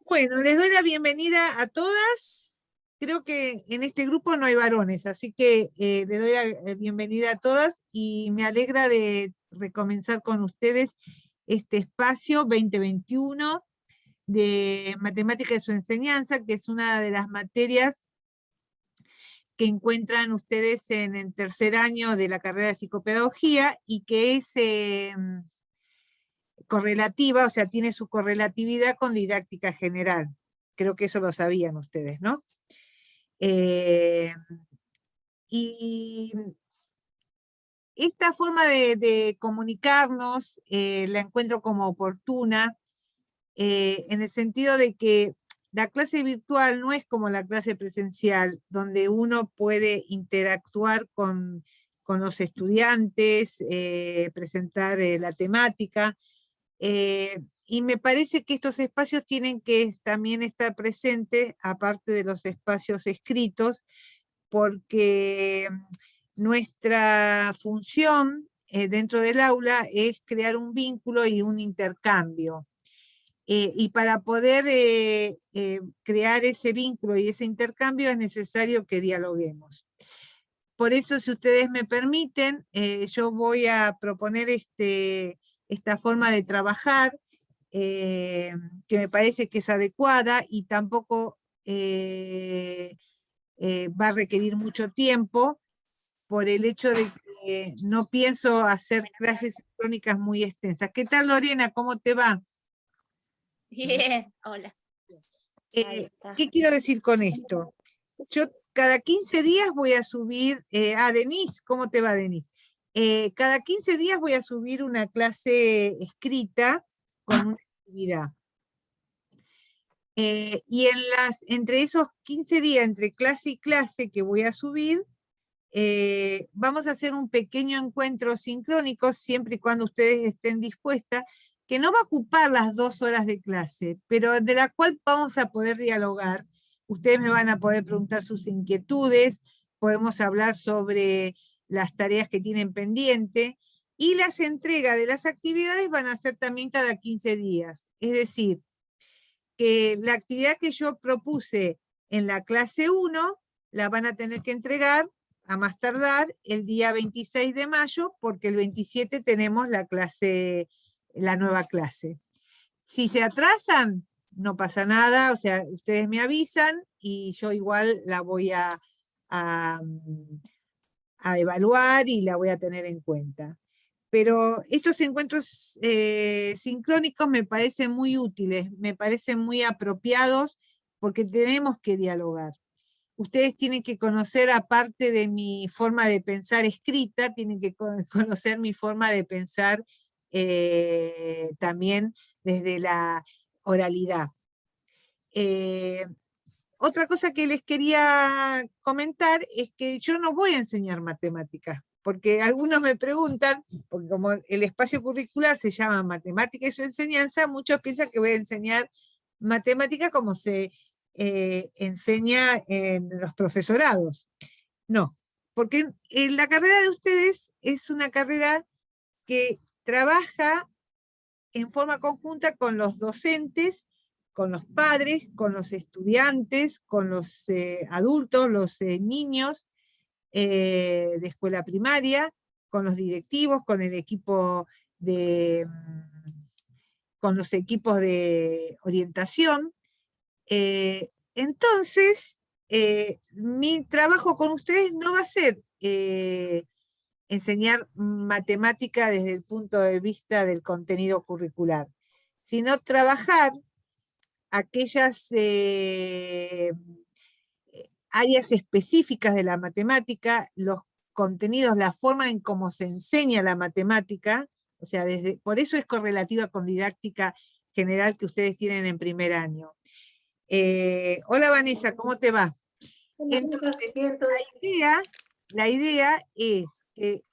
Bueno, les doy la bienvenida a todas. Creo que en este grupo no hay varones, así que les doy la bienvenida a todas y me alegra de recomenzar con ustedes este espacio 2021 de matemática de su enseñanza, que es una de las materias que encuentran ustedes en el tercer año de la carrera de psicopedagogía y que es correlativa, o sea, tiene su correlatividad con didáctica general. Creo que eso lo sabían ustedes, ¿no? Y esta forma de comunicarnos la encuentro como oportuna, en el sentido de que la clase virtual no es como la clase presencial, donde uno puede interactuar con los estudiantes, presentar la temática, y me parece que estos espacios tienen que también estar presentes, aparte de los espacios escritos, porque nuestra función dentro del aula es crear un vínculo y un intercambio. Y para poder crear ese vínculo y ese intercambio es necesario que dialoguemos. Por eso, si ustedes me permiten, yo voy a proponer esta forma de trabajar, que me parece que es adecuada y tampoco va a requerir mucho tiempo por el hecho de que no pienso hacer clases sincrónicas muy extensas. ¿Qué tal, Lorena? ¿Cómo te va? Bien, hola. ¿Qué quiero decir con esto? Yo cada 15 días voy a subir, Denise, ¿cómo te va, Denise? Cada 15 días voy a subir una clase escrita con una actividad. Y entre esos 15 días, entre clase y clase que voy a subir, vamos a hacer un pequeño encuentro sincrónico, siempre y cuando ustedes estén dispuestas, que no va a ocupar las 2 horas de clase, pero de la cual vamos a poder dialogar. Ustedes me van a poder preguntar sus inquietudes, podemos hablar sobre las tareas que tienen pendiente, y las entregas de las actividades van a ser también cada 15 días. Es decir, que la actividad que yo propuse en la clase 1 la van a tener que entregar a más tardar el día 26 de mayo, porque el 27 tenemos la nueva clase. Si se atrasan, no pasa nada, o sea, ustedes me avisan y yo igual la voy a evaluar y la voy a tener en cuenta. Pero estos encuentros sincrónicos me parecen muy útiles, me parecen muy apropiados, porque tenemos que dialogar. Ustedes tienen que conocer, aparte de mi forma de pensar escrita, tienen que conocer mi forma de pensar también desde la oralidad. Otra cosa que les quería comentar es que yo no voy a enseñar matemáticas, porque algunos me preguntan, porque como el espacio curricular se llama Matemática y su enseñanza, muchos piensan que voy a enseñar matemática como se enseña en los profesorados. No, porque la carrera de ustedes es una carrera que trabaja en forma conjunta con los docentes, con los padres, con los estudiantes, con los adultos, los niños de escuela primaria, con los directivos, con el equipo con los equipos de orientación. Entonces, mi trabajo con ustedes no va a ser enseñar matemática desde el punto de vista del contenido curricular, sino trabajar aquellas áreas específicas de la matemática, los contenidos, la forma en cómo se enseña la matemática, o sea, por eso es correlativa con didáctica general que ustedes tienen en primer año. Hola Vanessa, ¿cómo te va? Entonces, la idea es que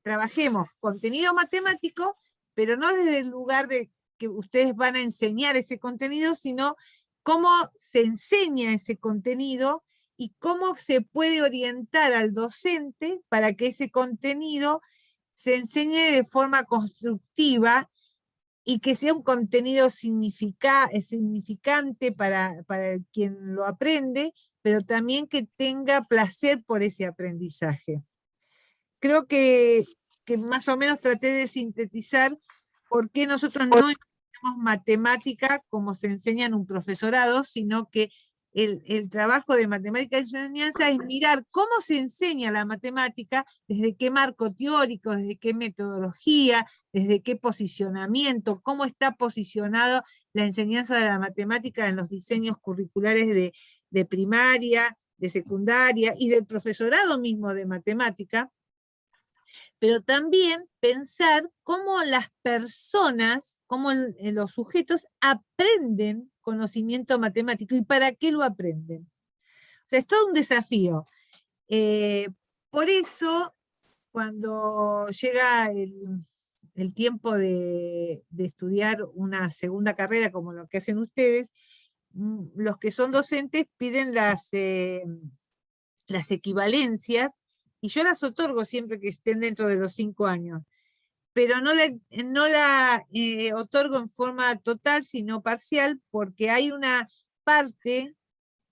trabajemos contenido matemático, pero no desde el lugar de que ustedes van a enseñar ese contenido, sino cómo se enseña ese contenido y cómo se puede orientar al docente para que ese contenido se enseñe de forma constructiva y que sea un contenido significante para quien lo aprende, pero también que tenga placer por ese aprendizaje. Creo que más o menos traté de sintetizar por qué nosotros no enseñamos matemática como se enseña en un profesorado, sino que el trabajo de matemática de enseñanza es mirar cómo se enseña la matemática, desde qué marco teórico, desde qué metodología, desde qué posicionamiento, cómo está posicionado la enseñanza de la matemática en los diseños curriculares de primaria, de secundaria y del profesorado mismo de matemática, pero también pensar cómo las personas, cómo los sujetos aprenden conocimiento matemático y para qué lo aprenden. O sea, es todo un desafío. Por eso, cuando llega el tiempo de estudiar una segunda carrera, como lo que hacen ustedes, los que son docentes piden las equivalencias, y yo las otorgo siempre que estén dentro de los 5 años, pero no la otorgo en forma total, sino parcial, porque hay una parte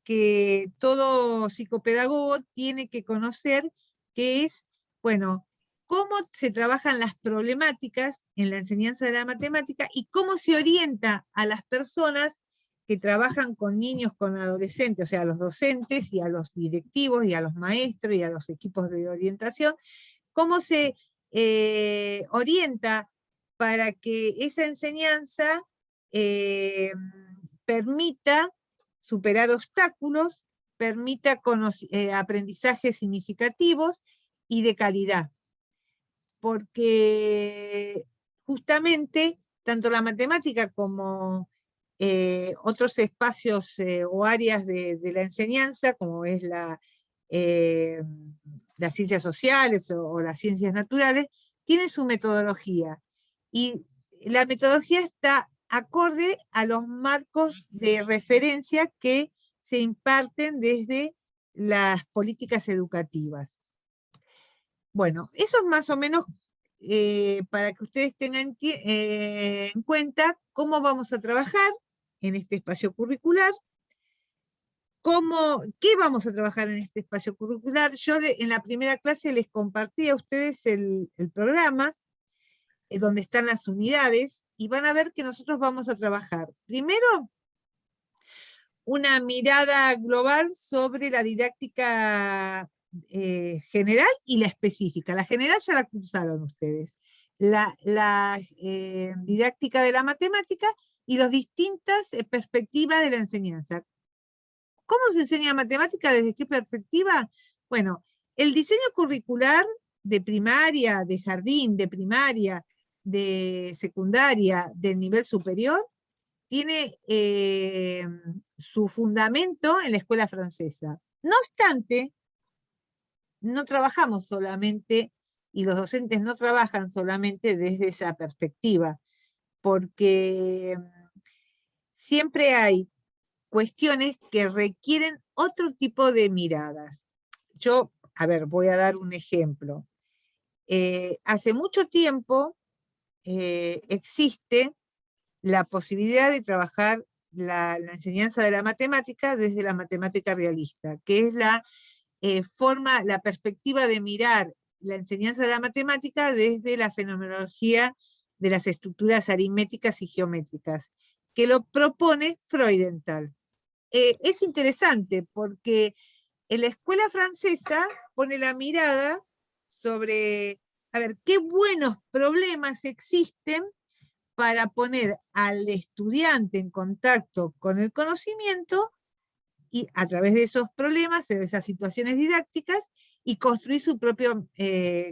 que todo psicopedagogo tiene que conocer, que es, bueno, cómo se trabajan las problemáticas en la enseñanza de la matemática y cómo se orienta a las personas que trabajan con niños, con adolescentes, o sea, a los docentes y a los directivos y a los maestros y a los equipos de orientación, cómo se orienta para que esa enseñanza permita superar obstáculos, permita aprendizajes significativos y de calidad. Porque justamente tanto la matemática como otros espacios o áreas de la enseñanza, como es las ciencias sociales o las ciencias naturales, tienen su metodología. Y la metodología está acorde a los marcos de referencia que se imparten desde las políticas educativas. Bueno, eso es más o menos para que ustedes tengan en cuenta cómo vamos a trabajar en este espacio curricular, qué vamos a trabajar en este espacio curricular. Yo en la primera clase les compartí a ustedes el programa, donde están las unidades, y van a ver que nosotros vamos a trabajar primero una mirada global sobre la didáctica general y la específica. La general ya la cursaron ustedes. La didáctica de la matemática y las distintas perspectivas de la enseñanza. ¿Cómo se enseña matemática? ¿Desde qué perspectiva? Bueno, el diseño curricular de primaria, de jardín, de primaria, de secundaria, del nivel superior, tiene su fundamento en la escuela francesa. No obstante, no trabajamos solamente, y los docentes no trabajan solamente desde esa perspectiva, porque siempre hay cuestiones que requieren otro tipo de miradas. Yo, a ver, voy a dar un ejemplo. Hace mucho tiempo existe la posibilidad de trabajar la enseñanza de la matemática desde la matemática realista, que es la perspectiva de mirar la enseñanza de la matemática desde la fenomenología de las estructuras aritméticas y geométricas, que lo propone Freudenthal. Es interesante porque en la escuela francesa pone la mirada sobre, a ver, qué buenos problemas existen para poner al estudiante en contacto con el conocimiento y a través de esos problemas, de esas situaciones didácticas, y construir su propio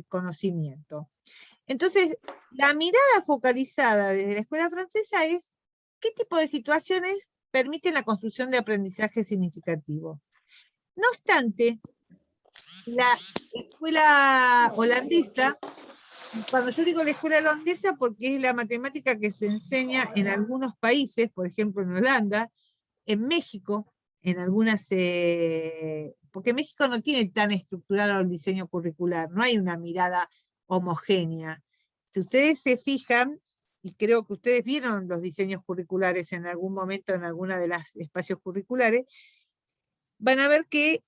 conocimiento. Entonces, la mirada focalizada desde la escuela francesa es qué tipo de situaciones permiten la construcción de aprendizaje significativo. No obstante, la escuela holandesa, cuando yo digo la escuela holandesa, porque es la matemática que se enseña en algunos países, por ejemplo en Holanda, en México, en algunas, porque México no tiene tan estructurado el diseño curricular, no hay una mirada homogénea. Si ustedes se fijan, y creo que ustedes vieron los diseños curriculares en algún momento en alguna de los espacios curriculares, van a ver que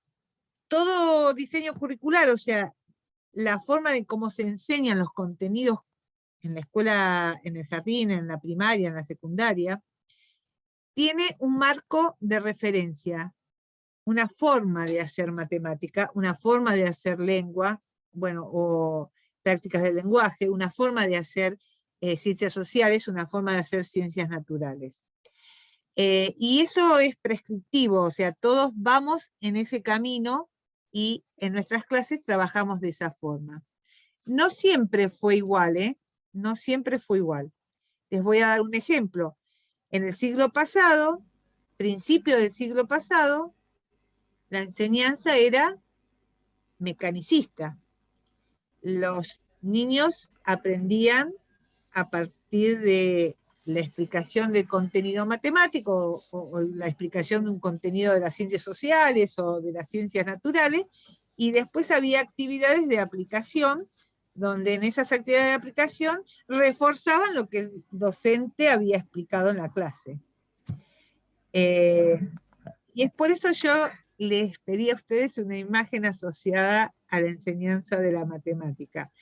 todo diseño curricular, o sea, la forma de cómo se enseñan los contenidos en la escuela, en el jardín, en la primaria, en la secundaria, tiene un marco de referencia, una forma de hacer matemática, una forma de hacer lengua, bueno, o prácticas del lenguaje, una forma de hacer ciencias sociales, una forma de hacer ciencias naturales. Y eso es prescriptivo, o sea, todos vamos en ese camino y en nuestras clases trabajamos de esa forma. No siempre fue igual, ¿eh? No siempre fue igual. Les voy a dar un ejemplo. En el siglo pasado, principio del siglo pasado, la enseñanza era mecanicista. Los niños aprendían a partir de la explicación de contenido matemático o la explicación de un contenido de las ciencias sociales o de las ciencias naturales, y después había actividades de aplicación, donde en esas actividades de aplicación reforzaban lo que el docente había explicado en la clase. Y es por eso yo les pedí a ustedes una imagen asociada a la enseñanza de la matemática.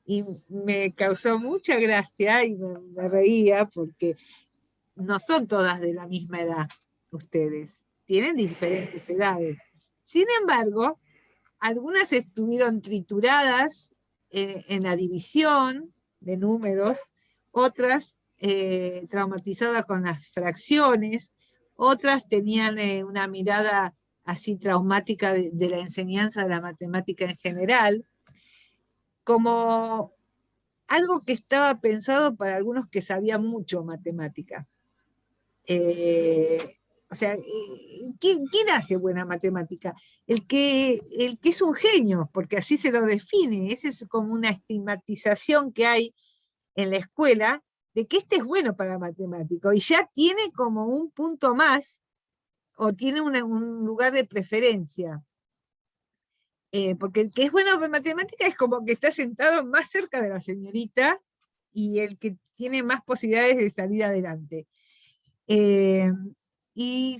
Y me causó mucha gracia y me reía porque no son todas de la misma edad ustedes, tienen diferentes edades. Sin embargo, algunas estuvieron trituradas en la división de números, otras traumatizadas con las fracciones, otras tenían una mirada así traumática de la enseñanza de la matemática en general, como algo que estaba pensado para algunos que sabían mucho matemática. O sea, ¿quién hace buena matemática? El que es un genio, porque así se lo define. Esa es como una estigmatización que hay en la escuela de que este es bueno para matemático y ya tiene como un punto más o tiene un lugar de preferencia. Porque el que es bueno para matemática es como que está sentado más cerca de la señorita y el que tiene más posibilidades de salir adelante. Y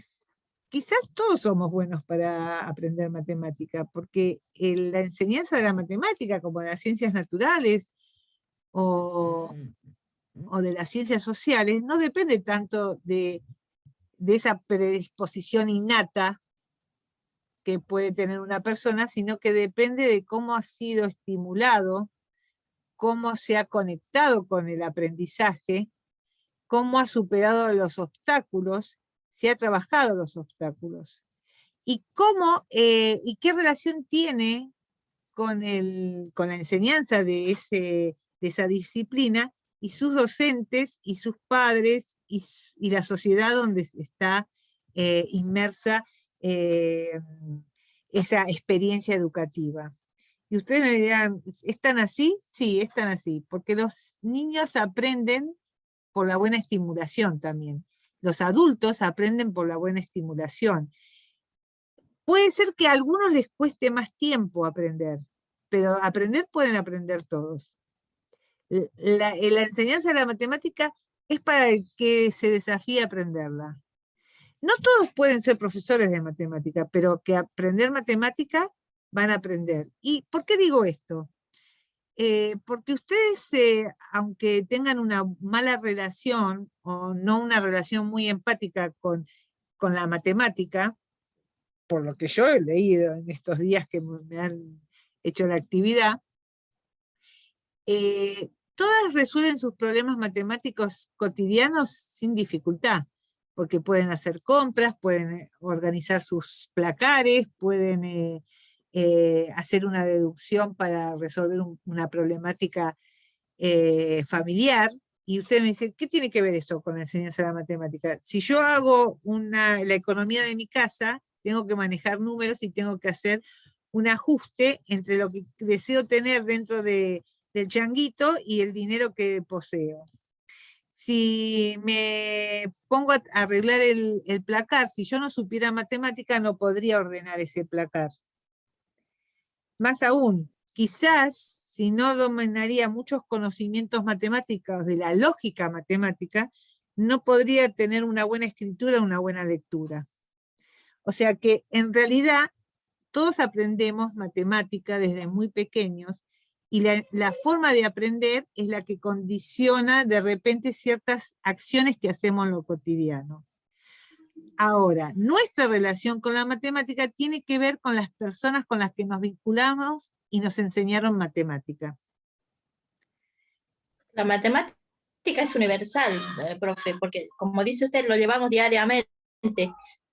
quizás todos somos buenos para aprender matemática, porque la enseñanza de la matemática, como de las ciencias naturales o de las ciencias sociales, no depende tanto de esa predisposición innata que puede tener una persona, sino que depende de cómo ha sido estimulado, cómo se ha conectado con el aprendizaje, cómo ha superado los obstáculos, si ha trabajado los obstáculos. Y y qué relación tiene con la enseñanza de esa disciplina y sus docentes y sus padres y la sociedad donde está inmersa esa experiencia educativa. Y ustedes me dirán, ¿están así? Sí, están así, porque los niños aprenden por la buena estimulación también. Los adultos aprenden por la buena estimulación. Puede ser que a algunos les cueste más tiempo aprender, pero aprender pueden aprender todos. La enseñanza de la matemática es para el que se desafíe a aprenderla. No todos pueden ser profesores de matemática, pero que aprender matemática van a aprender. ¿Y por qué digo esto? Porque ustedes, aunque tengan una mala relación o no una relación muy empática con la matemática, por lo que yo he leído en estos días que me han hecho la actividad, todas resuelven sus problemas matemáticos cotidianos sin dificultad, porque pueden hacer compras, pueden organizar sus placares, pueden hacer una deducción para resolver una problemática familiar. Y usted me dice, ¿qué tiene que ver eso con la enseñanza de la matemática? Si yo hago la economía de mi casa, tengo que manejar números y tengo que hacer un ajuste entre lo que deseo tener dentro del changuito y el dinero que poseo. Si me pongo a arreglar el placar, si yo no supiera matemática, no podría ordenar ese placar. Más aún, quizás si no dominaría muchos conocimientos matemáticos de la lógica matemática, no podría tener una buena escritura, una buena lectura. O sea que en realidad todos aprendemos matemática desde muy pequeños y la forma de aprender es la que condiciona de repente ciertas acciones que hacemos en lo cotidiano. Ahora, nuestra relación con la matemática tiene que ver con las personas con las que nos vinculamos y nos enseñaron matemática. La matemática es universal, profe, porque como dice usted, lo llevamos diariamente.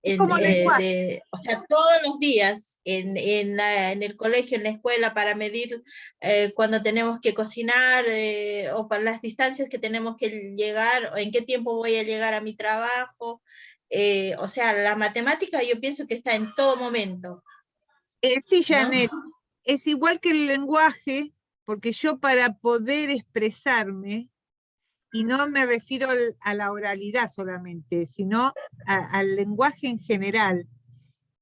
Es como lenguaje. O sea, todos los días en el colegio, en la escuela, para medir cuando tenemos que cocinar o para las distancias que tenemos que llegar, o en qué tiempo voy a llegar a mi trabajo. O sea, la matemática yo pienso que está en todo momento. Sí, Janet, ¿no? Es igual que el lenguaje, porque yo para poder expresarme, y no me refiero a la oralidad solamente, sino al lenguaje en general,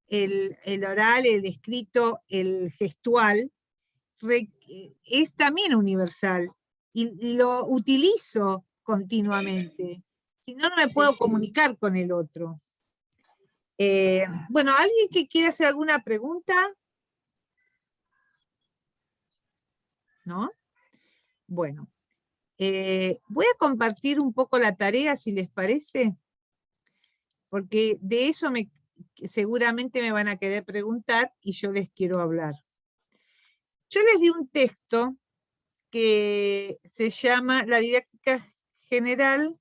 el oral, el escrito, el gestual, es también universal, y lo utilizo continuamente, si no, no me puedo comunicar con el otro. Bueno, ¿alguien que quiera hacer alguna pregunta? ¿No? Bueno, voy a compartir un poco la tarea, si les parece, porque de eso seguramente me van a querer preguntar y yo les quiero hablar. Yo les di un texto que se llama La didáctica general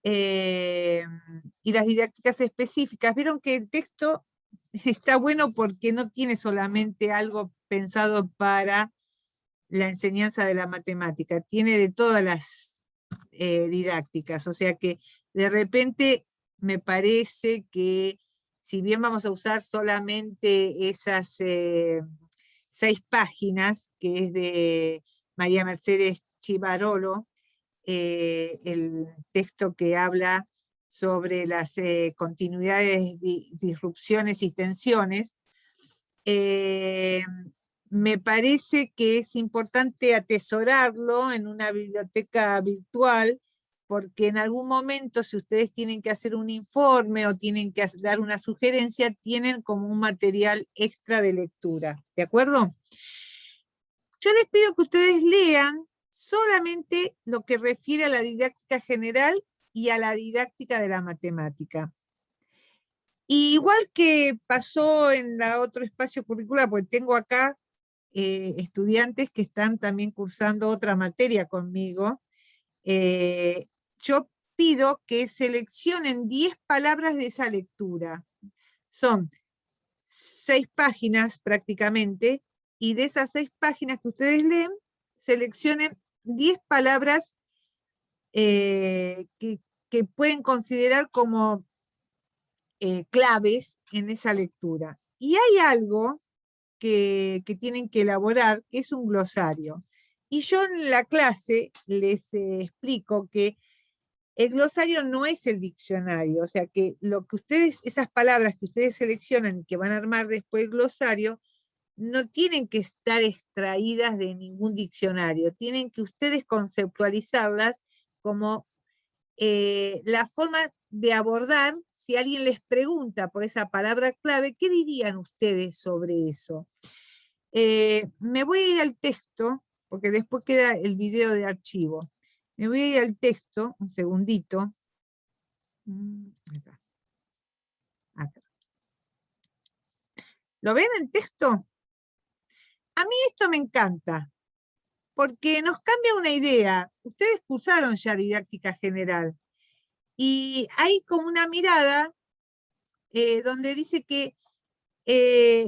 y las didácticas específicas. Vieron que el texto está bueno porque no tiene solamente algo pensado para la enseñanza de la matemática, tiene de todas las didácticas, o sea que de repente me parece que si bien vamos a usar solamente esas 6 páginas, que es de María Mercedes Chivarolo, el texto que habla sobre las continuidades, disrupciones y tensiones, me parece que es importante atesorarlo en una biblioteca virtual, porque en algún momento, si ustedes tienen que hacer un informe o tienen que dar una sugerencia, tienen como un material extra de lectura, ¿de acuerdo? Yo les pido que ustedes lean solamente lo que refiere a la didáctica general y a la didáctica de la matemática. Y igual que pasó en la otro espacio curricular, porque tengo acá estudiantes que están también cursando otra materia conmigo, yo pido que seleccionen 10 palabras de esa lectura. Son 6 páginas prácticamente, y de esas 6 páginas que ustedes leen, seleccionen 10 palabras que pueden considerar como claves en esa lectura. Y hay algo que tienen que elaborar, que es un glosario. Y yo en la clase les explico que el glosario no es el diccionario, o sea que lo que ustedes, esas palabras que ustedes seleccionan y que van a armar después el glosario, no tienen que estar extraídas de ningún diccionario, tienen que ustedes conceptualizarlas como la forma de abordar, si alguien les pregunta por esa palabra clave, ¿qué dirían ustedes sobre eso? Me voy a ir al texto, porque después queda el video de archivo. Me voy a ir al texto, un segundito. Acá. Acá. ¿Lo ven el texto? A mí esto me encanta, porque nos cambia una idea. Ustedes cursaron ya didáctica general, y hay como una mirada donde dice que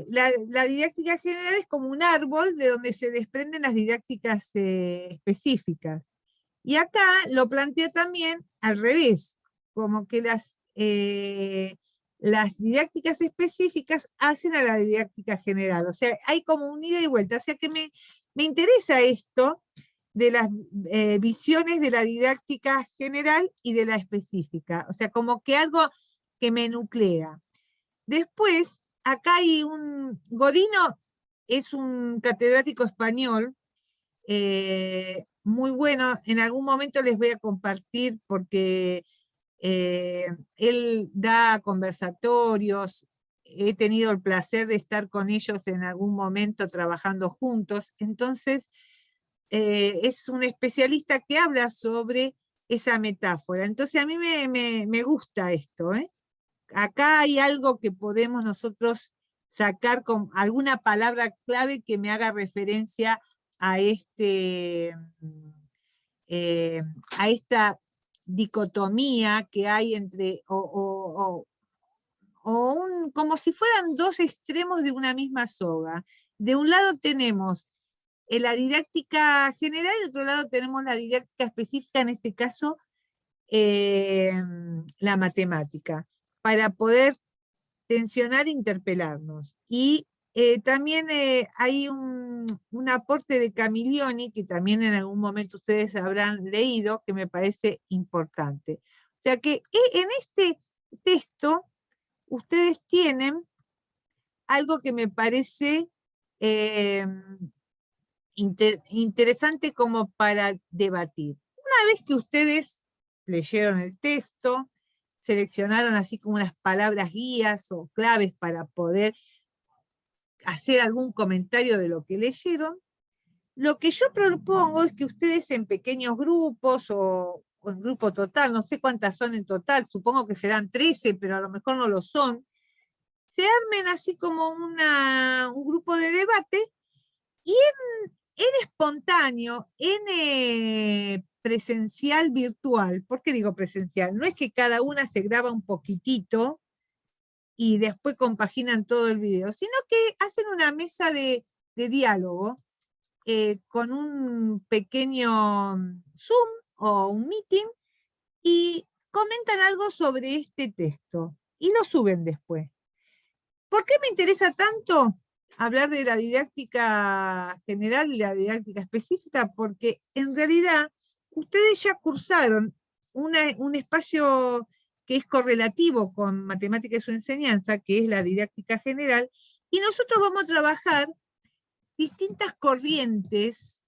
la didáctica general es como un árbol de donde se desprenden las didácticas específicas. Y acá lo plantea también al revés, como que las didácticas específicas hacen a la didáctica general. O sea, hay como un ida y vuelta. O sea que me interesa esto de las visiones de la didáctica general y de la específica. O sea, como que algo que me nuclea. Después, acá hay un Godino, es un catedrático español, muy bueno. En algún momento les voy a compartir porque él da conversatorios, he tenido el placer de estar con ellos en algún momento trabajando juntos, entonces es un especialista que habla sobre esa metáfora. Entonces a mí me gusta esto, ¿eh? Acá hay algo que podemos nosotros sacar con alguna palabra clave que me haga referencia a eh, a esta dicotomía que hay entre, como si fueran dos extremos de una misma soga. De un lado tenemos la didáctica general y de otro lado tenemos la didáctica específica, en este caso la matemática, para poder tensionar e interpelarnos. Y también hay un aporte de Camiglioni, que también en algún momento ustedes habrán leído, que me parece importante. O sea que en este texto ustedes tienen algo que me parece eh, interesante como para debatir. Una vez que ustedes leyeron el texto, seleccionaron así como unas palabras guías o claves para poder hacer algún comentario de lo que leyeron, lo que yo propongo es que ustedes en pequeños grupos o en grupo total, no sé cuántas son en total, supongo que serán 13, pero a lo mejor no lo son, se armen así como un grupo de debate y en espontáneo, en presencial virtual. ¿Por qué digo presencial? No es que cada una se graba un poquitito y después compaginan todo el video, sino que hacen una mesa de diálogo con un pequeño Zoom o un meeting y comentan algo sobre este texto y lo suben después. ¿Por qué me interesa tanto hablar de la didáctica general y la didáctica específica? Porque en realidad ustedes ya cursaron un espacio que es correlativo con matemática y su enseñanza, que es la didáctica general, y nosotros vamos a trabajar distintas corrientes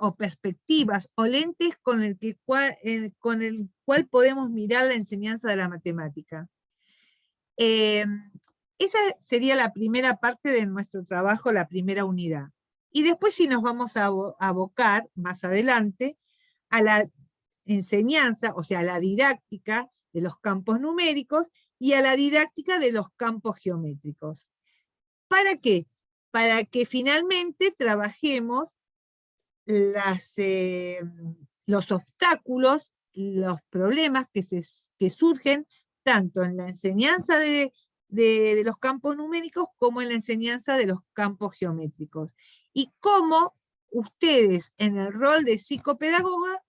o perspectivas o lentes con el cual podemos mirar la enseñanza de la matemática. Esa sería la primera parte de nuestro trabajo, la primera unidad. Y después sí nos vamos a abocar más adelante a la enseñanza, o sea, a la didáctica de los campos numéricos y a la didáctica de los campos geométricos. ¿Para qué? Para que finalmente trabajemos los obstáculos, los problemas que surgen tanto en la enseñanza de los campos numéricos como en la enseñanza de los campos geométricos. Y cómo ustedes, en el rol de psicopedagoga,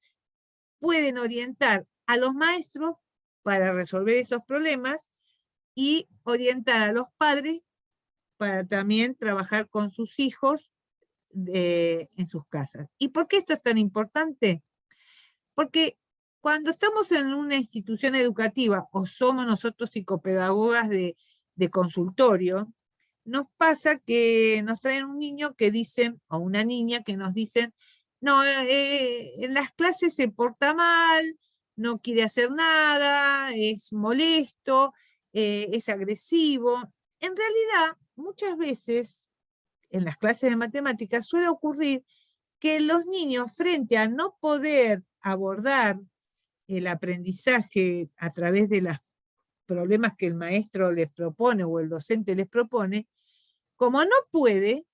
pueden orientar a los maestros para resolver esos problemas y orientar a los padres para también trabajar con sus hijos en sus casas. ¿Y por qué esto es tan importante? Porque cuando estamos en una institución educativa o somos nosotros psicopedagogas de consultorio, nos pasa que nos traen un niño que dicen, o una niña que nos dicen, no, en las clases se porta mal, no quiere hacer nada, es molesto, es agresivo. En realidad, muchas veces en las clases de matemáticas suele ocurrir que los niños, frente a no poder abordar el aprendizaje a través de los problemas que el maestro les propone o el docente les propone, como no puede,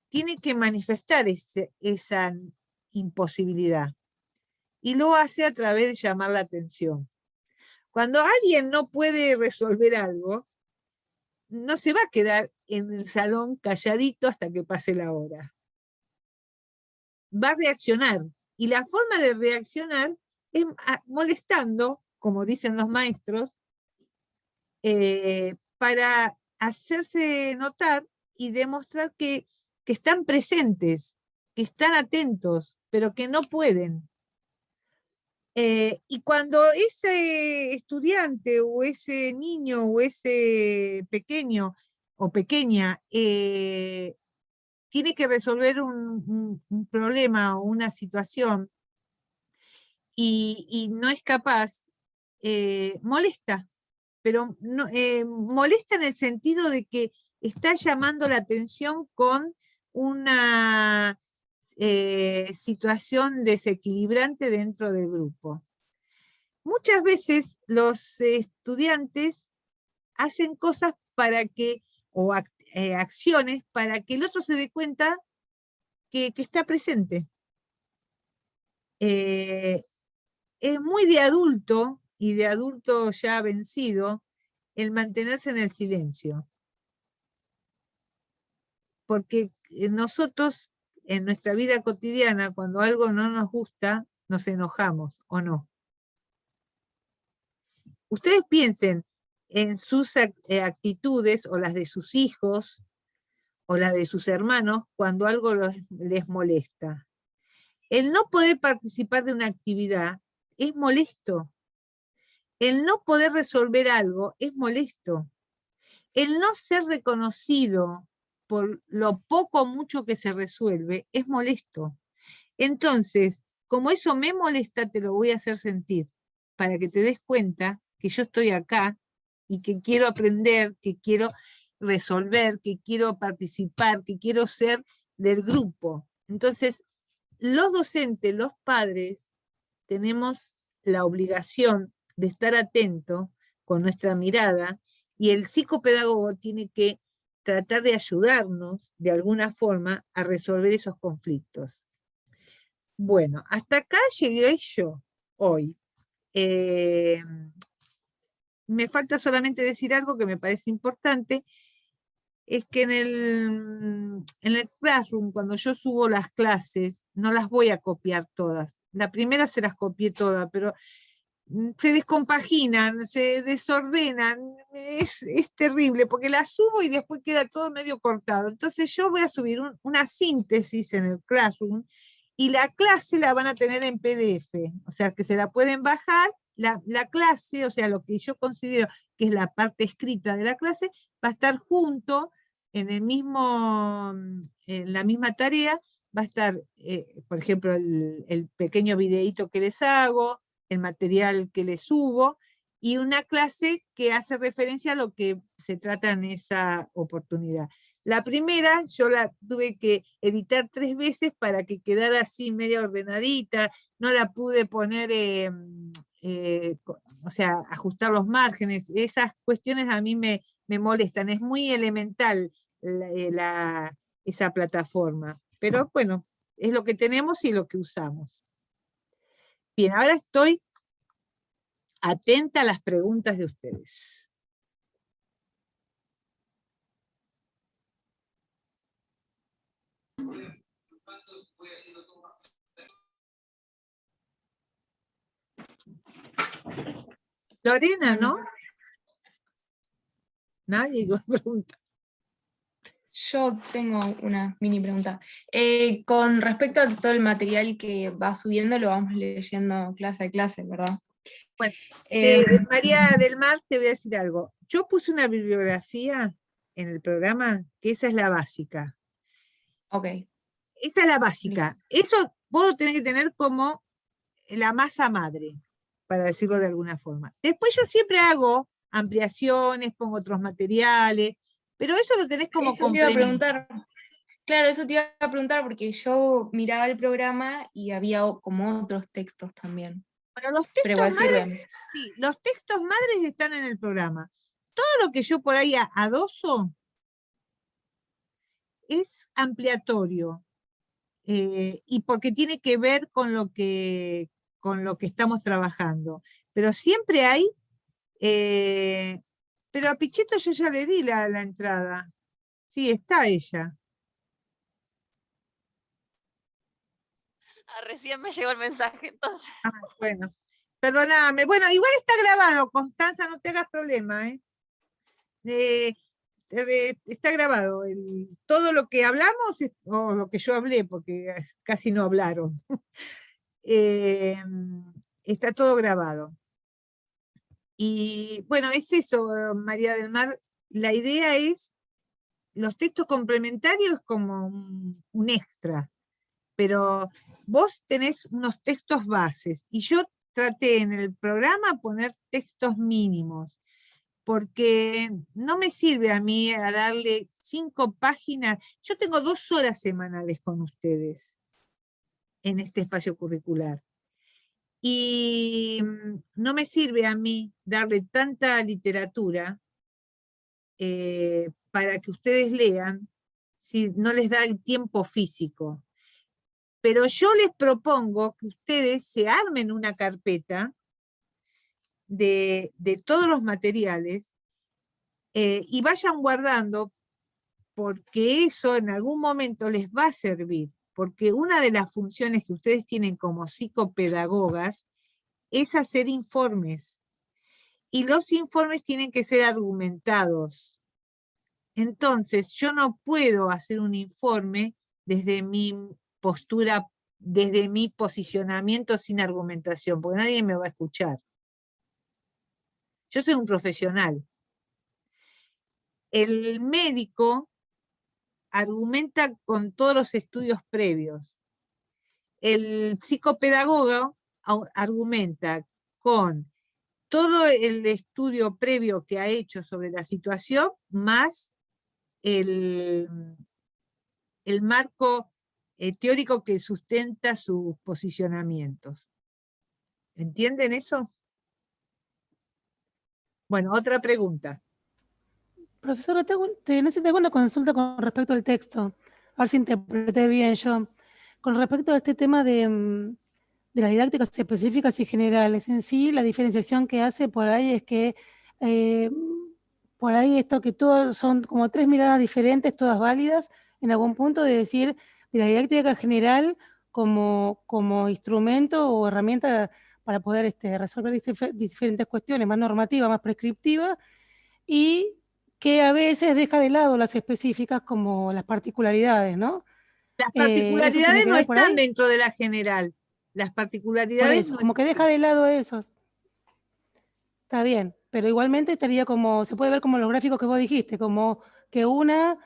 tiene que manifestar esa imposibilidad. Y lo hace a través de llamar la atención. Cuando alguien no puede resolver algo, no se va a quedar en el salón calladito hasta que pase la hora. Va a reaccionar. Y la forma de reaccionar es molestando, como dicen los maestros, para hacerse notar y demostrar que están presentes, que están atentos, pero que no pueden. Y cuando ese estudiante o ese niño o ese pequeño o pequeña, tiene que resolver un problema o una situación y no es capaz, molesta, pero no, molesta en el sentido de que está llamando la atención con una situación desequilibrante dentro del grupo. Muchas veces los estudiantes hacen cosas para que, o acciones para que el otro se dé cuenta que está presente. Es muy de adulto, y de adulto ya vencido, el mantenerse en el silencio. Porque nosotros, en nuestra vida cotidiana, cuando algo no nos gusta, nos enojamos, ¿o no? Ustedes piensen en sus actitudes, o las de sus hijos, o las de sus hermanos, cuando algo les molesta. El no poder participar de una actividad es molesto. El no poder resolver algo es molesto. El no ser reconocido por lo poco o mucho que se resuelve es molesto. Entonces, como eso me molesta, te lo voy a hacer sentir, para que te des cuenta que yo estoy acá y que quiero aprender, que quiero resolver, que quiero participar, que quiero ser del grupo. Entonces, los docentes, los padres, tenemos la obligación de estar atentos con nuestra mirada, y el psicopedagogo tiene que tratar de ayudarnos de alguna forma a resolver esos conflictos. Bueno, hasta acá llegué yo hoy. Me falta solamente decir algo que me parece importante, es que en el Classroom, cuando yo subo las clases, no las voy a copiar todas. La primera se las copié todas, pero se descompaginan, se desordenan, es terrible, porque las subo y después queda todo medio cortado. Entonces yo voy a subir una síntesis en el Classroom, y la clase la van a tener en PDF, o sea que se la pueden bajar, la clase, o sea, lo que yo considero que es la parte escrita de la clase, va a estar junto en el mismo, en la misma tarea, va a estar, por ejemplo, el pequeño videíto que les hago, el material que les subo, y una clase que hace referencia a lo que se trata en esa oportunidad. La primera yo la tuve que editar 3 veces para que quedara así media ordenadita, no la pude poner, o sea, ajustar los márgenes, esas cuestiones a mí me molestan, es muy elemental esa plataforma, pero bueno, es lo que tenemos y lo que usamos. Bien, ahora estoy atenta a las preguntas de ustedes. Lorena, ¿no? Nadie pregunta. Yo tengo una mini pregunta. Con respecto a todo el material que va subiendo, lo vamos leyendo clase a clase, ¿verdad? Bueno, María del Mar, te voy a decir algo. Yo puse una bibliografía en el programa, que esa es la básica. Ok. Esa es la básica. Eso vos lo tenés que tener como la masa madre, para decirlo de alguna forma. Después yo siempre hago ampliaciones, pongo otros materiales, pero eso lo tenés como Eso te iba a complemento. preguntar. Claro, eso te iba a preguntar porque yo miraba el programa y había como otros textos también. Bueno, los Pero textos igual madres, sirven. sí, los textos madres están en el programa. Todo lo que yo por ahí adoso es ampliatorio, y porque tiene que ver con lo que estamos trabajando. Pero siempre hay, pero a Pichetto yo ya le di la entrada. Sí, está ella. Recién me llegó el mensaje, entonces. Ah, bueno, perdóname. Bueno, igual está grabado, Constanza, no te hagas problema, ¿eh? Está grabado. Todo lo que hablamos, o lo que yo hablé, porque casi no hablaron, está todo grabado. Y bueno, es eso, María del Mar. La idea es los textos complementarios es como un extra, pero vos tenés unos textos bases, y yo traté en el programa poner textos mínimos, porque no me sirve a mí a darle 5 páginas. Yo tengo 2 horas semanales con ustedes en este espacio curricular. Y no me sirve a mí darle tanta literatura para que ustedes lean si no les da el tiempo físico. Pero yo les propongo que ustedes se armen una carpeta de todos los materiales y vayan guardando, porque eso en algún momento les va a servir, porque una de las funciones que ustedes tienen como psicopedagogas es hacer informes, y los informes tienen que ser argumentados. Entonces, yo no puedo hacer un informe desde mi postura, desde mi posicionamiento sin argumentación, porque nadie me va a escuchar. Yo soy un profesional. El médico argumenta con todos los estudios previos. El psicopedagogo argumenta con todo el estudio previo que ha hecho sobre la situación, más el marco teórico que sustenta sus posicionamientos. ¿Entienden eso? Bueno, otra pregunta. Profesora, necesito una consulta con respecto al texto. A ver si interpreté bien yo. Con respecto a este tema de las didácticas específicas y generales, en sí, la diferenciación que hace por ahí es que por ahí esto que todos son como 3 miradas diferentes, todas válidas, en algún punto de decir de la didáctica general como instrumento o herramienta para poder resolver diferentes cuestiones, más normativa, más prescriptiva, y que a veces deja de lado las específicas como las particularidades, ¿no? Las ¿Eso tiene particularidades que no ver por están ahí? dentro de la general. Las Por particularidades eso, no como que deja de lado esos. Está bien, pero igualmente estaría como, se puede ver como los gráficos que vos dijiste, como que una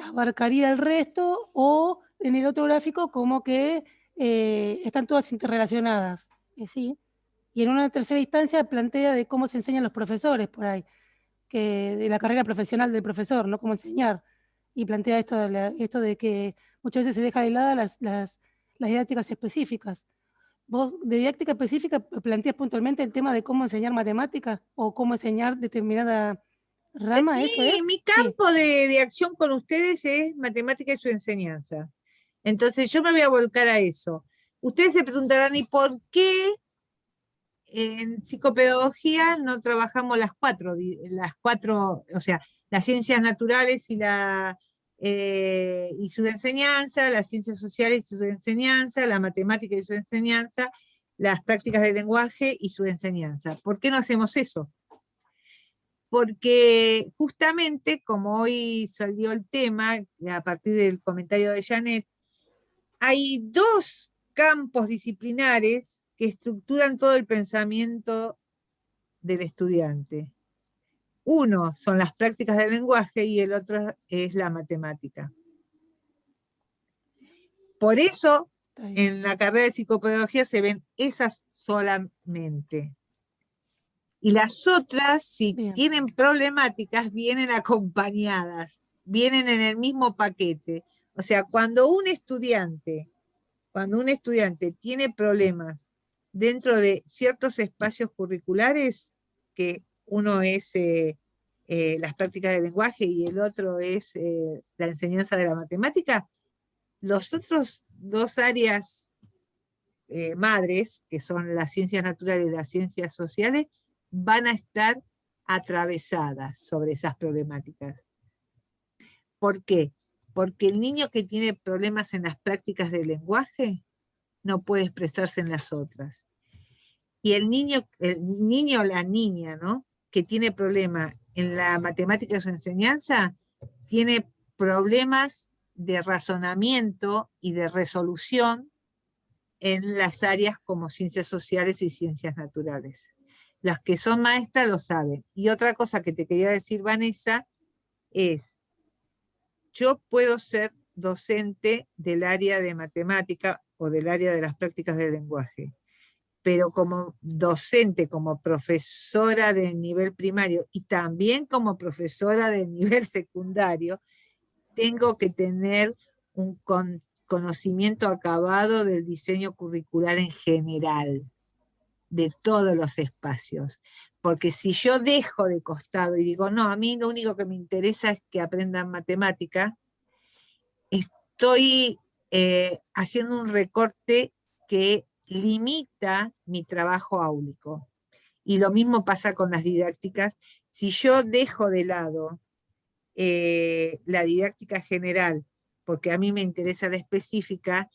abarcaría el resto, o en el otro gráfico como que están todas interrelacionadas. Sí. Y en una tercera instancia plantea de cómo se enseñan los profesores por ahí, que de la carrera profesional del profesor, no cómo enseñar. Y plantea esto de que muchas veces se deja de lado las didácticas específicas. ¿Vos de didáctica específica planteas puntualmente el tema de cómo enseñar matemáticas o cómo enseñar determinada rama? ¿Eso es? Mi Sí. campo de acción con ustedes es matemática y su enseñanza. Entonces yo me voy a volcar a eso. Ustedes se preguntarán, ¿y por qué en psicopedagogía no trabajamos las cuatro, o sea, las ciencias naturales y su enseñanza, las ciencias sociales y su enseñanza, la matemática y su enseñanza, las prácticas del lenguaje y su enseñanza? ¿Por qué no hacemos eso? Porque justamente, como hoy salió el tema, a partir del comentario de Janet, hay 2 campos disciplinares que estructuran todo el pensamiento del estudiante. Uno son las prácticas del lenguaje y el otro es la matemática. Por eso, en la carrera de psicopedagogía se ven esas solamente. Y las otras, si tienen problemáticas, vienen acompañadas, vienen en el mismo paquete. O sea, cuando un estudiante tiene problemas dentro de ciertos espacios curriculares, que uno es las prácticas del lenguaje y el otro es la enseñanza de la matemática, los otros 2 áreas madres, que son las ciencias naturales y las ciencias sociales, van a estar atravesadas sobre esas problemáticas. ¿Por qué? Porque el niño que tiene problemas en las prácticas del lenguaje no puede expresarse en las otras. Y el niño o la niña, ¿no?, que tiene problema en la matemática de su enseñanza, tiene problemas de razonamiento y de resolución en las áreas como ciencias sociales y ciencias naturales. Las que son maestras lo saben. Y otra cosa que te quería decir, Vanessa, es yo puedo ser docente del área de matemática o del área de las prácticas del lenguaje, pero como docente, como profesora de nivel primario y también como profesora de nivel secundario, tengo que tener un conocimiento acabado del diseño curricular en general, de todos los espacios. Porque si yo dejo de costado y digo, no, a mí lo único que me interesa es que aprendan matemática, estoy haciendo un recorte que limita mi trabajo áulico. Y lo mismo pasa con las didácticas. Si yo dejo de lado la didáctica general, porque a mí me interesa la específica,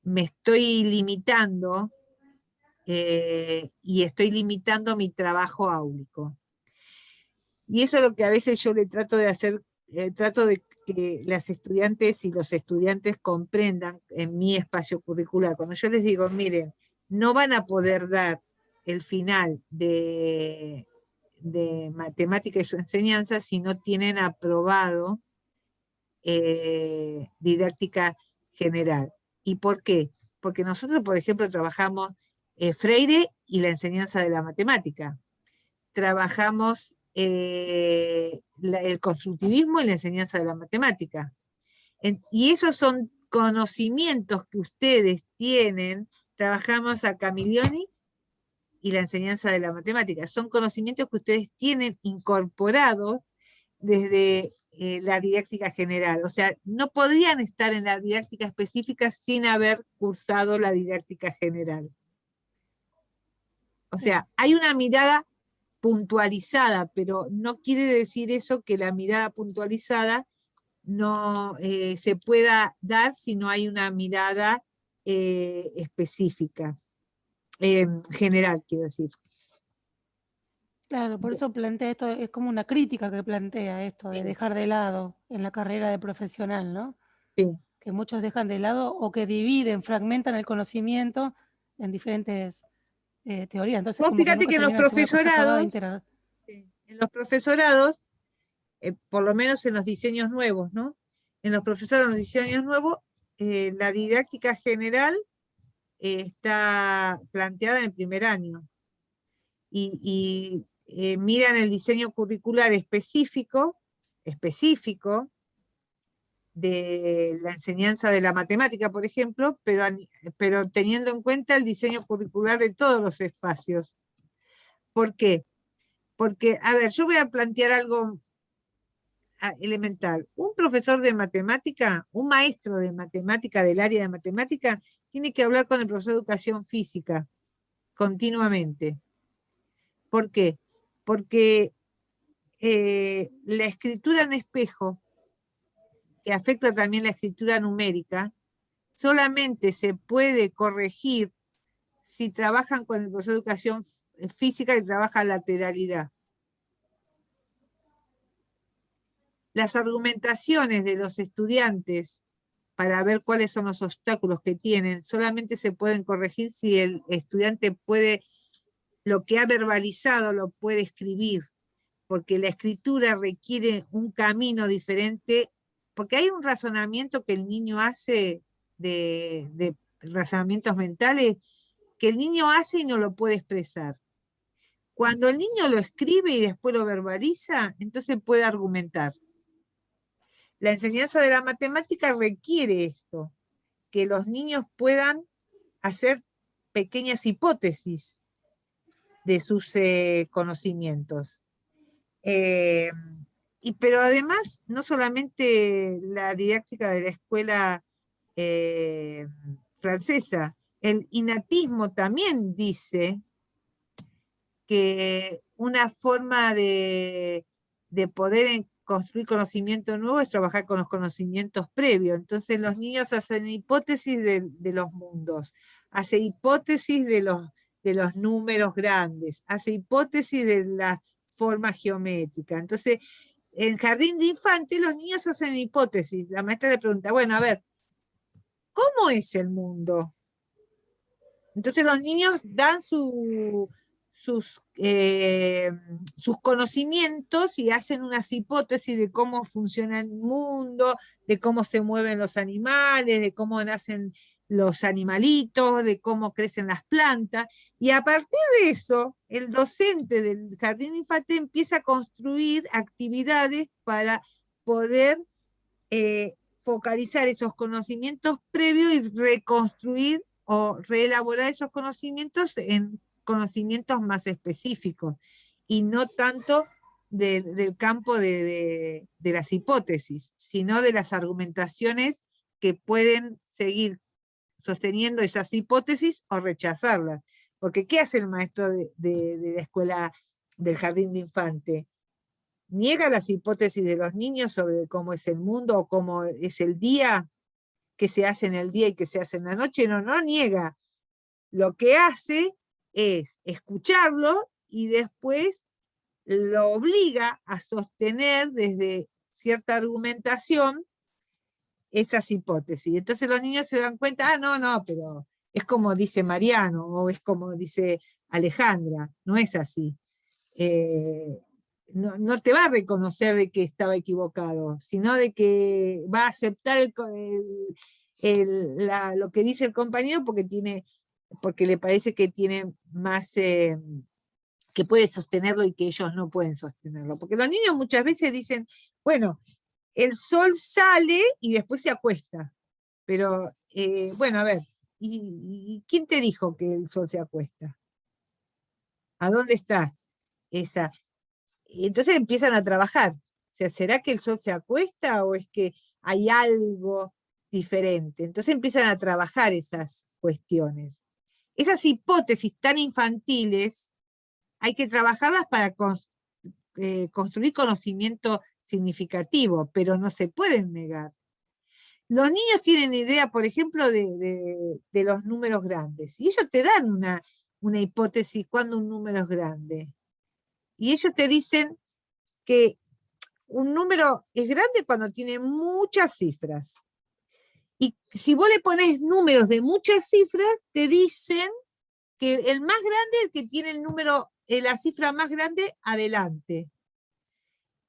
me estoy limitando y estoy limitando mi trabajo áulico. Y eso es lo que a veces yo le trato de hacer, trato de que las estudiantes y los estudiantes comprendan en mi espacio curricular. Cuando yo les digo, miren, no van a poder dar el final de matemática y su enseñanza si no tienen aprobado didáctica general. ¿Y por qué? Porque nosotros, por ejemplo, trabajamos Freire y la enseñanza de la matemática. Trabajamos el constructivismo y la enseñanza de la matemática. Y esos son conocimientos que ustedes tienen. Trabajamos a Camillioni y la enseñanza de la matemática. Son conocimientos que ustedes tienen incorporados desde la didáctica general. O sea, no podrían estar en la didáctica específica sin haber cursado la didáctica general. O sea, hay una mirada puntualizada, pero no quiere decir eso que la mirada puntualizada no se pueda dar si no hay una mirada específica, general, quiero decir. Claro, por eso plantea esto, es como una crítica que plantea esto de dejar de lado en la carrera de profesional, ¿no? Sí. Que muchos dejan de lado o que dividen, fragmentan el conocimiento en diferentes teorías. Entonces, Vos como que fíjate nunca que en los terminan de ser una cosa acabada, profesorados, en los profesorados, por lo menos en los diseños nuevos, ¿no? En los profesorados, en los diseños nuevos, la didáctica general está planteada en el primer año. Y miran el diseño curricular específico de la enseñanza de la matemática, por ejemplo, pero teniendo en cuenta el diseño curricular de todos los espacios. ¿Por qué? Porque, a ver, yo voy a plantear algo elemental. Un profesor de matemática, un maestro de matemática del área de matemática, tiene que hablar con el profesor de educación física continuamente. ¿Por qué? Porque la escritura en espejo, que afecta también la escritura numérica, solamente se puede corregir si trabajan con el profesor de educación física y trabaja lateralidad. Las argumentaciones de los estudiantes para ver cuáles son los obstáculos que tienen solamente se pueden corregir si el estudiante puede, lo que ha verbalizado lo puede escribir, porque la escritura requiere un camino diferente, porque hay un razonamiento que el niño hace de razonamientos mentales, que el niño hace y no lo puede expresar. Cuando el niño lo escribe y después lo verbaliza, entonces puede argumentar. La enseñanza de la matemática requiere esto, que los niños puedan hacer pequeñas hipótesis de sus conocimientos. Pero además, no solamente la didáctica de la escuela francesa, el innatismo también dice que una forma de poder construir conocimiento nuevo es trabajar con los conocimientos previos. Entonces los niños hacen hipótesis de los mundos, hacen hipótesis de los números grandes, hacen hipótesis de la forma geométrica. Entonces, en jardín de infantes los niños hacen hipótesis. La maestra le pregunta, bueno, a ver, ¿cómo es el mundo? Entonces los niños dan su sus conocimientos y hacen unas hipótesis de cómo funciona el mundo, de cómo se mueven los animales, de cómo nacen los animalitos, de cómo crecen las plantas, y a partir de eso, el docente del jardín de infantes empieza a construir actividades para poder focalizar esos conocimientos previos y reconstruir o reelaborar esos conocimientos en conocimientos más específicos, y no tanto del campo de las hipótesis, sino de las argumentaciones que pueden seguir sosteniendo esas hipótesis o rechazarlas. Porque ¿qué hace el maestro de la escuela del jardín de infante? ¿Niega las hipótesis de los niños sobre cómo es el mundo o cómo es el día, qué se hace en el día y qué se hace en la noche? No, no niega. Lo que hace es escucharlo y después lo obliga a sostener desde cierta argumentación esas hipótesis. Entonces los niños se dan cuenta, no, pero es como dice Mariano, o es como dice Alejandra, no es así. No te va a reconocer de que estaba equivocado, sino de que va a aceptar lo que dice el compañero porque le parece que tiene más, que puede sostenerlo y que ellos no pueden sostenerlo. Porque los niños muchas veces dicen, bueno, el sol sale y después se acuesta. Pero, bueno, a ver, ¿y quién te dijo que el sol se acuesta? ¿A dónde está esa? Entonces empiezan a trabajar. O sea, ¿será que el sol se acuesta o es que hay algo diferente? Entonces empiezan a trabajar esas cuestiones. Esas hipótesis tan infantiles hay que trabajarlas para construir conocimiento significativo, pero no se pueden negar. Los niños tienen idea, por ejemplo, de los números grandes, y ellos te dan una hipótesis cuando un número es grande. Y ellos te dicen que un número es grande cuando tiene muchas cifras. Y si vos le pones números de muchas cifras, te dicen que el más grande es el que tiene el número, la cifra más grande adelante.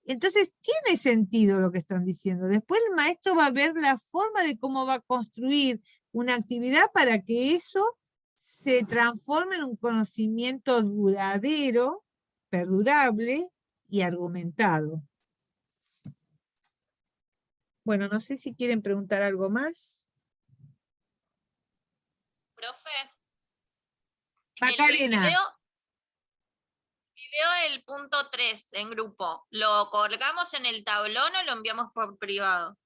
Entonces tiene sentido lo que están diciendo. Después el maestro va a ver la forma de cómo va a construir una actividad para que eso se transforme en un conocimiento duradero, perdurable y argumentado. Bueno, no sé si quieren preguntar algo más. Profe, Macarena. Video del punto 3 en grupo, ¿lo colgamos en el tablón o lo enviamos por privado?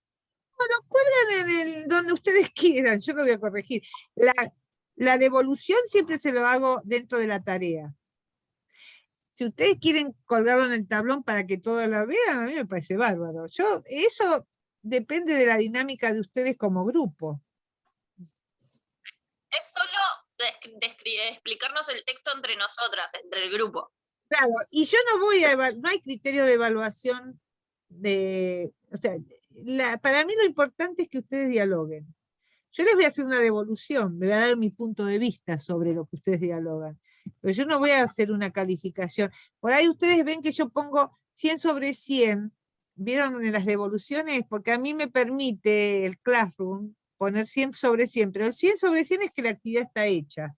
Lo cuelgan donde ustedes quieran, yo lo voy a corregir. La devolución siempre se lo hago dentro de la tarea. Si ustedes quieren colgarlo en el tablón para que todos lo vean, a mí me parece bárbaro. Eso depende de la dinámica de ustedes como grupo. Es solo explicarnos el texto entre nosotras, entre el grupo. Claro, y yo no voy a no hay criterio de evaluación o sea, para mí lo importante es que ustedes dialoguen. Yo les voy a hacer una devolución, me voy a dar mi punto de vista sobre lo que ustedes dialogan. Pero yo no voy a hacer una calificación. Por ahí ustedes ven que yo pongo 100 sobre 100, ¿vieron en las devoluciones? Porque a mí me permite el Classroom poner 100 sobre 100, pero el 100 sobre 100 es que la actividad está hecha,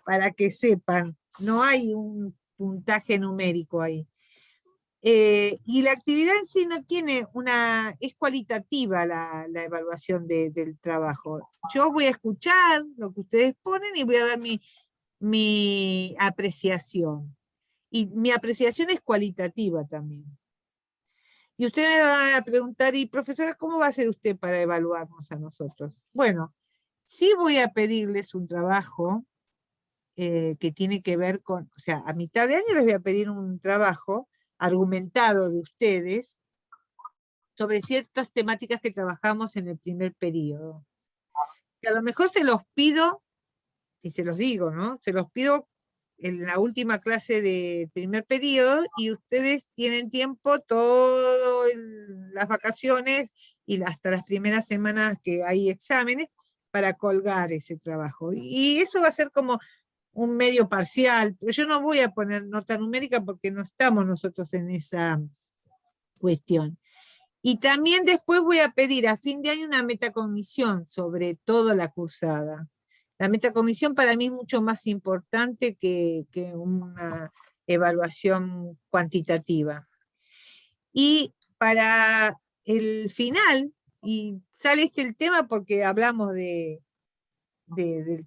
para que sepan, no hay un puntaje numérico ahí. Y la actividad en sí no tiene es cualitativa la evaluación del trabajo. Yo voy a escuchar lo que ustedes ponen y voy a dar mi apreciación. Y mi apreciación es cualitativa también. Y ustedes me van a preguntar, y profesora, ¿cómo va a ser usted para evaluarnos a nosotros? Bueno, sí voy a pedirles un trabajo que tiene que ver con, o sea, a mitad de año les voy a pedir un trabajo argumentado de ustedes sobre ciertas temáticas que trabajamos en el primer periodo. Que a lo mejor se los pido, y se los digo, ¿no? Se los pido en la última clase del primer periodo y ustedes tienen tiempo todas las vacaciones y hasta las primeras semanas que hay exámenes para colgar ese trabajo. Y eso va a ser como un medio parcial, pero yo no voy a poner nota numérica porque no estamos nosotros en esa cuestión. Y también después voy a pedir a fin de año una metacognición sobre toda la cursada. La metacognición para mí es mucho más importante que una evaluación cuantitativa. Y para el final, y sale el tema porque hablamos del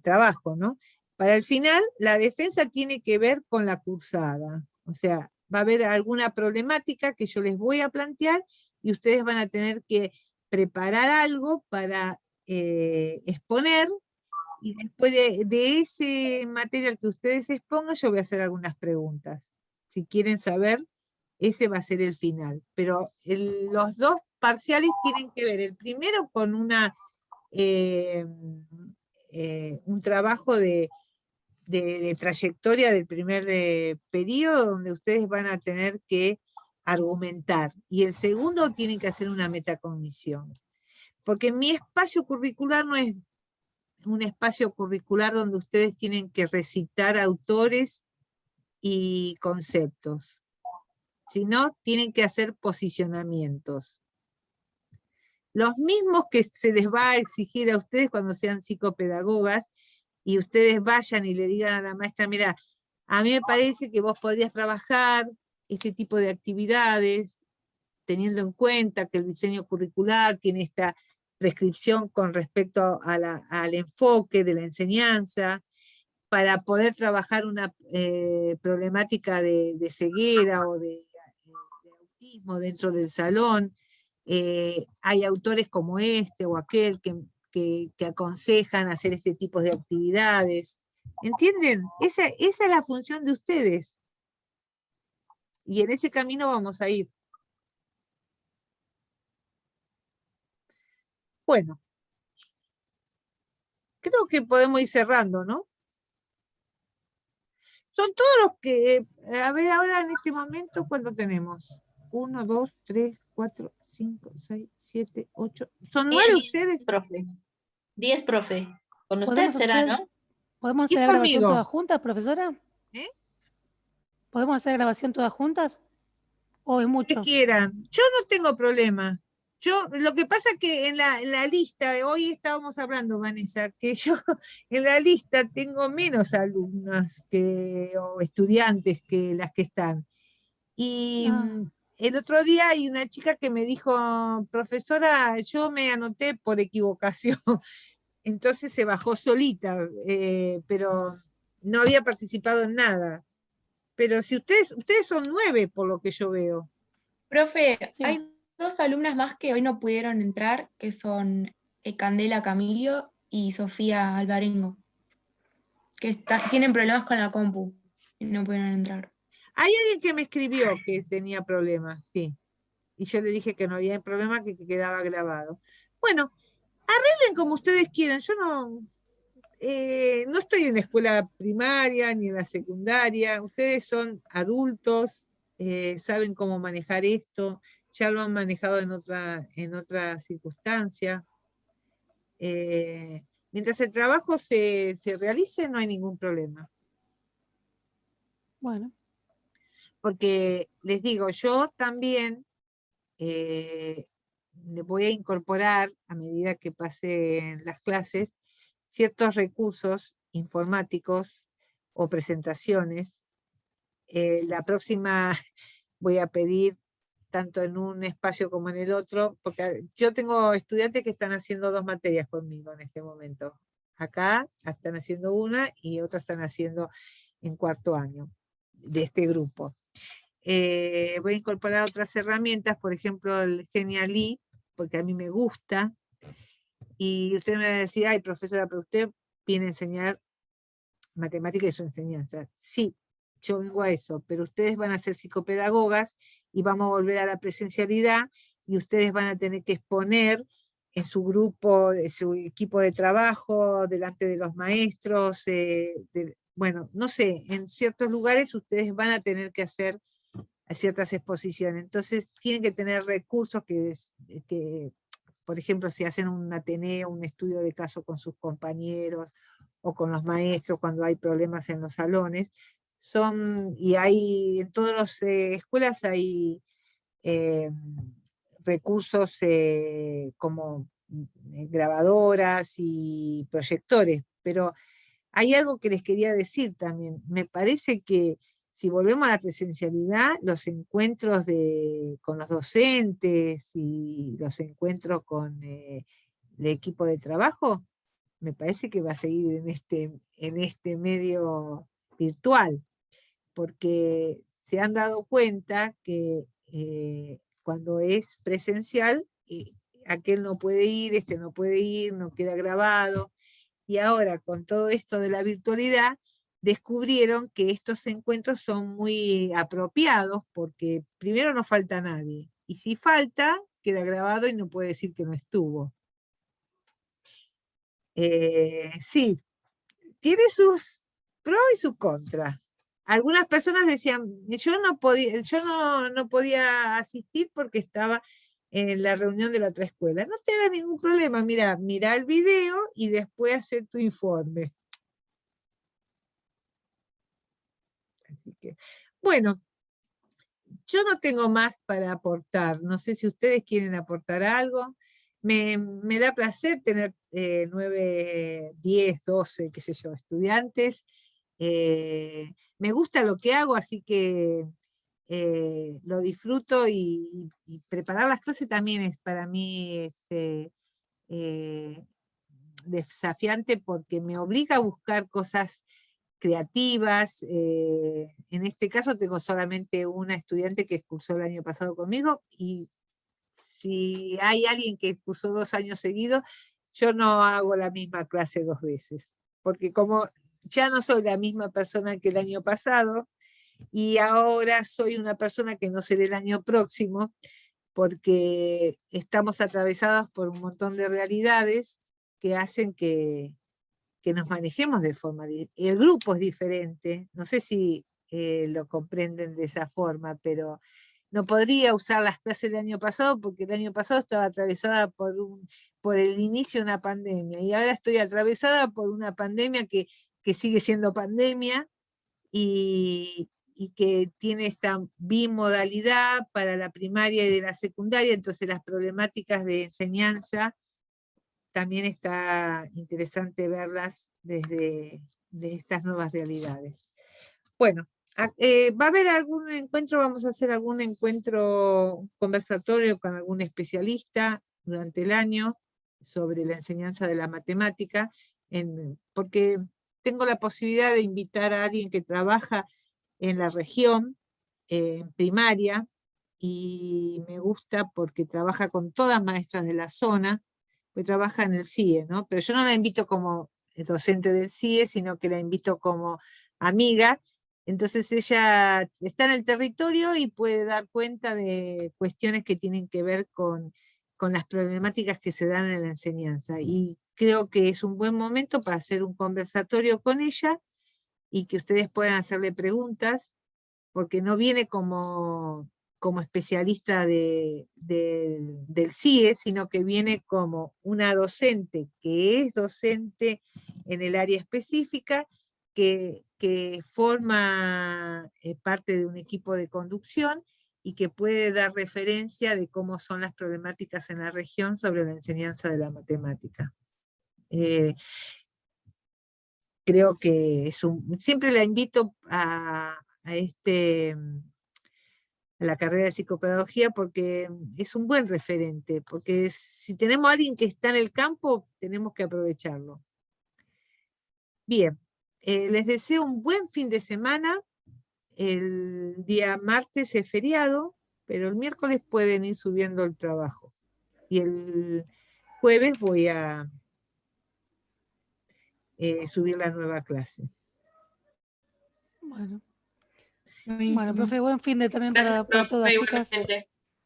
trabajo, ¿no? Para el final, la defensa tiene que ver con la cursada. O sea, va a haber alguna problemática que yo les voy a plantear y ustedes van a tener que preparar algo para exponer, y después de ese material que ustedes expongan, yo voy a hacer algunas preguntas. Si quieren saber, ese va a ser el final. Pero los dos parciales tienen que ver, el primero con un trabajo de trayectoria del primer periodo, donde ustedes van a tener que argumentar. Y el segundo tienen que hacer una metacognición. Porque mi espacio curricular no es un espacio curricular donde ustedes tienen que recitar autores y conceptos, sino tienen que hacer posicionamientos. Los mismos que se les va a exigir a ustedes cuando sean psicopedagogas, y ustedes vayan y le digan a la maestra, mira, a mí me parece que vos podrías trabajar este tipo de actividades, teniendo en cuenta que el diseño curricular tiene esta prescripción con respecto al enfoque de la enseñanza, para poder trabajar una problemática de ceguera o de autismo dentro del salón. Hay autores como este o aquel que aconsejan hacer este tipo de actividades. ¿Entienden? Esa es la función de ustedes. Y en ese camino vamos a ir. Bueno, creo que podemos ir cerrando, ¿no? Son todos los que, a ver, ahora en este momento, ¿cuánto tenemos? 1, 2, 3, 4, 5, 6, 7, 8. ¿Son 9 ustedes? Profe. 10, profe. Con usted ¿Podemos será, hacer, ¿no? ¿podemos ¿Y hacer la grabación conmigo? todas juntas, profesora? ¿Eh? ¿Podemos hacer la grabación todas juntas? ¿O es Que mucho? quieran. Yo no tengo problema. Lo que pasa que en la lista, hoy estábamos hablando, Vanessa, que yo en la lista tengo menos alumnas o estudiantes que las que están. Y el otro día hay una chica que me dijo, profesora, yo me anoté por equivocación. Entonces se bajó solita, pero no había participado en nada. Pero si ustedes son 9 por lo que yo veo. Profe, Sí. hay 2 alumnas más que hoy no pudieron entrar, que son Candela Camilio y Sofía Alvarengo, que tienen problemas con la compu y no pudieron entrar. Hay alguien que me escribió que tenía problemas, sí. Y yo le dije que no había problema, que quedaba grabado. Bueno, arreglen como ustedes quieran. Yo no estoy en la escuela primaria ni en la secundaria. Ustedes son adultos, saben cómo manejar esto, ya lo han manejado en otra circunstancia. Mientras el trabajo se realice, no hay ningún problema. Bueno. Porque les digo, yo también le voy a incorporar, a medida que pasen las clases, ciertos recursos informáticos o presentaciones. La próxima voy a pedir, tanto en un espacio como en el otro, porque yo tengo estudiantes que están haciendo 2 materias conmigo en este momento. Acá están haciendo una y otra están haciendo en 4º año de este grupo. Voy a incorporar otras herramientas, por ejemplo el Genially, porque a mí me gusta, y usted me va a decir, ay profesora, pero usted viene a enseñar matemática y su enseñanza. Sí, yo vengo a eso, pero ustedes van a ser psicopedagogas y vamos a volver a la presencialidad y ustedes van a tener que exponer en su grupo, en su equipo de trabajo, delante de los maestros, bueno, no sé, en ciertos lugares ustedes van a tener que hacer ciertas exposiciones. Entonces tienen que tener recursos que por ejemplo, si hacen un Ateneo, un estudio de caso con sus compañeros, o con los maestros cuando hay problemas en los salones. Y hay, en todas las escuelas hay recursos como grabadoras y proyectores, pero hay algo que les quería decir también. Me parece que si volvemos a la presencialidad, los encuentros con los docentes y los encuentros con el equipo de trabajo, me parece que va a seguir en este medio virtual, porque se han dado cuenta que cuando es presencial, aquel no puede ir, este no puede ir, no queda grabado, y ahora con todo esto de la virtualidad, descubrieron que estos encuentros son muy apropiados, porque primero no falta nadie, y si falta, queda grabado y no puede decir que no estuvo. Sí, tiene sus pros y sus contras. Algunas personas decían, yo no podía asistir porque estaba en la reunión de la otra escuela. No te hagas ningún problema, mira el video y después hacer tu informe. Así que, bueno, yo no tengo más para aportar. No sé si ustedes quieren aportar algo. Me da placer tener 9, 10, 12, qué sé yo, estudiantes. Me gusta lo que hago, así que lo disfruto y preparar las clases también es para mí desafiante porque me obliga a buscar cosas creativas. En este caso tengo solamente una estudiante que cursó el año pasado conmigo, y si hay alguien que cursó 2 años seguidos, yo no hago la misma clase 2 veces, porque como ya no soy la misma persona que el año pasado, y ahora soy una persona que no seré el año próximo, porque estamos atravesados por un montón de realidades que hacen que nos manejemos de forma diferente. El grupo es diferente, no sé si lo comprenden de esa forma, pero no podría usar las clases del año pasado porque el año pasado estaba atravesada por el inicio de una pandemia, y ahora estoy atravesada por una pandemia que sigue siendo pandemia, y que tiene esta bimodalidad para la primaria y de la secundaria, entonces las problemáticas de enseñanza también está interesante verlas desde estas nuevas realidades. Bueno, va a haber algún encuentro, vamos a hacer algún encuentro conversatorio con algún especialista durante el año sobre la enseñanza de la matemática, porque tengo la posibilidad de invitar a alguien que trabaja en la región, en primaria, y me gusta porque trabaja con todas maestras de la zona, pues trabaja en el CIE, ¿no? Pero yo no la invito como docente del CIE, sino que la invito como amiga. Entonces ella está en el territorio y puede dar cuenta de cuestiones que tienen que ver con las problemáticas que se dan en la enseñanza. Y creo que es un buen momento para hacer un conversatorio con ella y que ustedes puedan hacerle preguntas, porque no viene como especialista del CIE, sino que viene como una docente que es docente en el área específica, que forma parte de un equipo de conducción y que puede dar referencia de cómo son las problemáticas en la región sobre la enseñanza de la matemática. Creo que siempre la invito a la carrera de psicopedagogía porque es un buen referente, porque si tenemos a alguien que está en el campo, tenemos que aprovecharlo. Bien, les deseo un buen fin de semana. El día martes es feriado, pero el miércoles pueden ir subiendo el trabajo. Y el jueves voy a subir la nueva clase. Bueno. Buenísimo. Bueno, profe, buen fin de también para todas, chicas.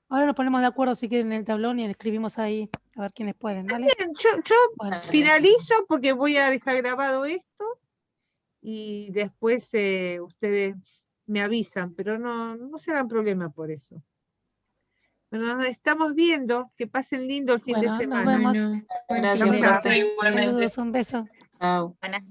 Ahora nos ponemos de acuerdo si quieren en el tablón y escribimos ahí a ver quiénes pueden, ¿vale? Bien, yo Bueno. finalizo porque voy a dejar grabado esto y después ustedes me avisan, pero no se hagan problema por eso. Bueno, nos estamos viendo, que pasen lindo el fin de Bueno, nos semana. vemos. Bueno, buen Gracias, fin de Chao, semana. profe, igualmente. Saludos, un beso. Chao. Buenas